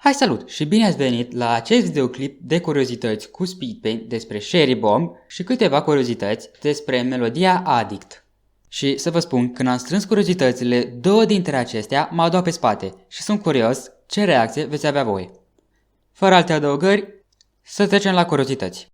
Hai salut și bine ați venit la acest videoclip de curiozități cu Speedpaint despre Cherry Bomb și câteva curiozități despre melodia Addict. Și să vă spun, când am strâns curiozitățile, două dintre acestea m-au dat pe spate și sunt curios ce reacție veți avea voi. Fără alte adăugări, să trecem la curiozități.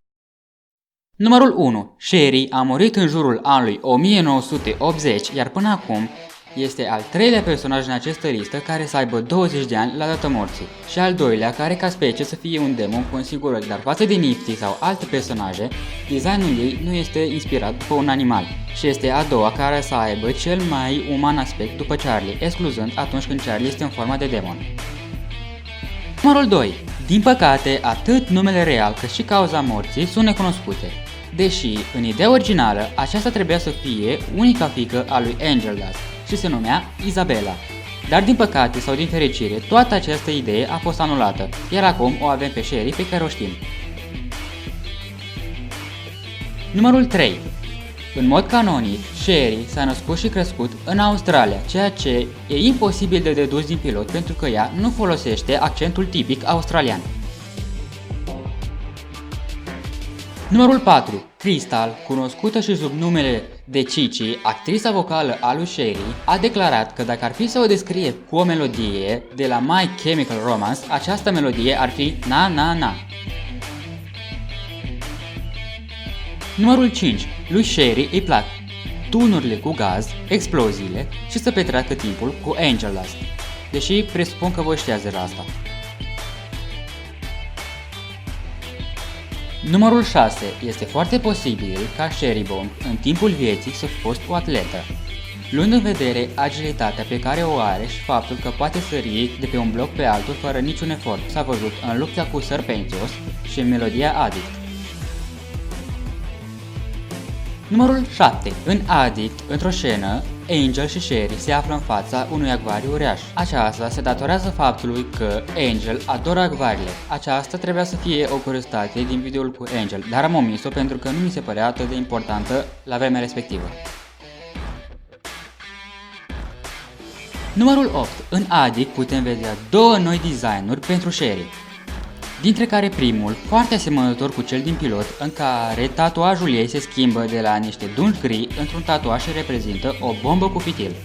Numărul 1. Cherry a murit în jurul anului 1980, iar până acum este al treilea personaj în această listă care să aibă 20 de ani la data morții și al doilea care ca specie să fie un demon cu un singur ochi, dar față de Nifty sau alte personaje, designul ei nu este inspirat după un animal și este a doua care să aibă cel mai uman aspect după Charlie, excluzând atunci când Charlie este în forma de demon. Numărul 2. Din păcate, atât numele real cât și cauza morții sunt necunoscute, deși în ideea originală aceasta trebuia să fie unica fiică a lui Angel Dust și se numea Isabella. Dar din păcate sau din fericire, toată această idee a fost anulată, iar acum o avem pe Cherry pe care o știm. Numărul 3. În mod canonic, Cherry s-a născut și crescut în Australia, ceea ce e imposibil de dedus din pilot pentru că ea nu folosește accentul tipic australian. Numărul 4. Crystal, cunoscută și sub numele de Cici, actrița vocală a lui Cherry, a declarat că dacă ar fi să o descrie cu o melodie de la My Chemical Romance, această melodie ar fi Na Na Na. Numărul 5. Lui Cherry îi plac tunurile cu gaz, exploziile și să petreacă timpul cu Angel Dust, deși presupun că voi știați de asta. Numărul 6. Este foarte posibil ca Cherry Bomb în timpul vieții să fi fost o atletă, luând în vedere agilitatea pe care o are și faptul că poate sări de pe un bloc pe altul fără niciun efort. S-a văzut în lupta cu Serpentios și în melodia Addict. Numărul 7. În Addict, într-o scenă, Angel și Cherry se află în fața unui acvariu uriaș. Aceasta se datorează faptului că Angel adoră acvariile. Aceasta trebuia să fie o curiozitate din videoul cu Angel, dar am omis-o pentru că nu mi se părea atât de importantă la vremea respectivă. Numărul 8. În Addict putem vedea două noi designuri pentru Cherry, dintre care primul, foarte asemănător cu cel din pilot, în care tatuajul ei se schimbă de la niște dungi gri într-un tatuaj și reprezintă o bombă cu fitil.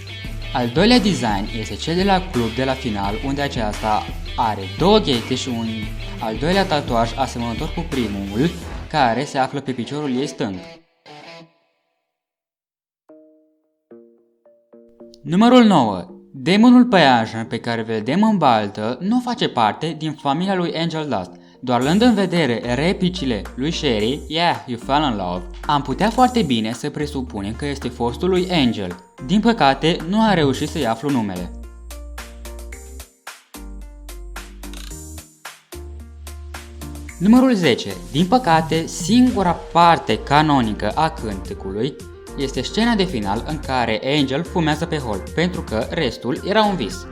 Al doilea design este cel de la club de la final, unde aceasta are două ghete și un al doilea tatuaj asemănător cu primul, care se află pe piciorul ei stâng. Numărul 9. Demonul păianjen pe care îl vedem în baltă nu face parte din familia lui Angel Dust. Doar luând în vedere replicile lui Cherry, "Yeah, you fell in love", am putea foarte bine să presupunem că este fostul lui Angel. Din păcate, nu a reușit să-i aflu numele. Numărul 10. Din păcate, singura parte canonică a cântecului este scena de final în care Angel fumează pe hol, pentru că restul era un vis.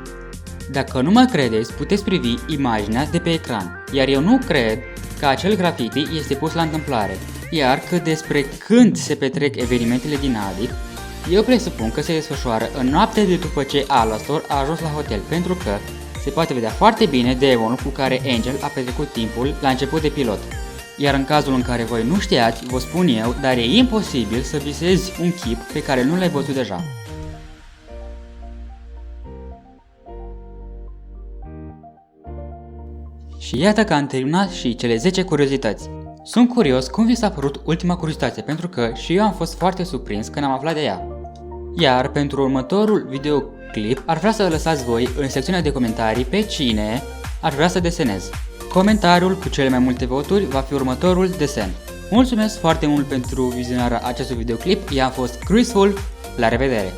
Dacă nu mă credeți, puteți privi imaginea de pe ecran, iar eu nu cred că acel graffiti este pus la întâmplare. Iar cât despre când se petrec evenimentele din Addict, eu presupun că se desfășoară în noaptea de după ce Alastor a ajuns la hotel, pentru că se poate vedea foarte bine demonul cu care Angel a petrecut timpul la început de pilot. Iar în cazul în care voi nu știați, vă spun eu, dar e imposibil să visezi un chip pe care nu l-ai văzut deja. Și iată că am terminat și cele 10 curiozități. Sunt curios cum vi s-a părut ultima curiozitate, pentru că și eu am fost foarte surprins când am aflat de ea. Iar pentru următorul videoclip ar vrea să lăsați voi în secțiunea de comentarii pe cine ar vrea să desenez. Comentariul cu cele mai multe voturi va fi următorul desen. Mulțumesc foarte mult pentru vizionarea acestui videoclip, i-am fost Chrisful, la revedere!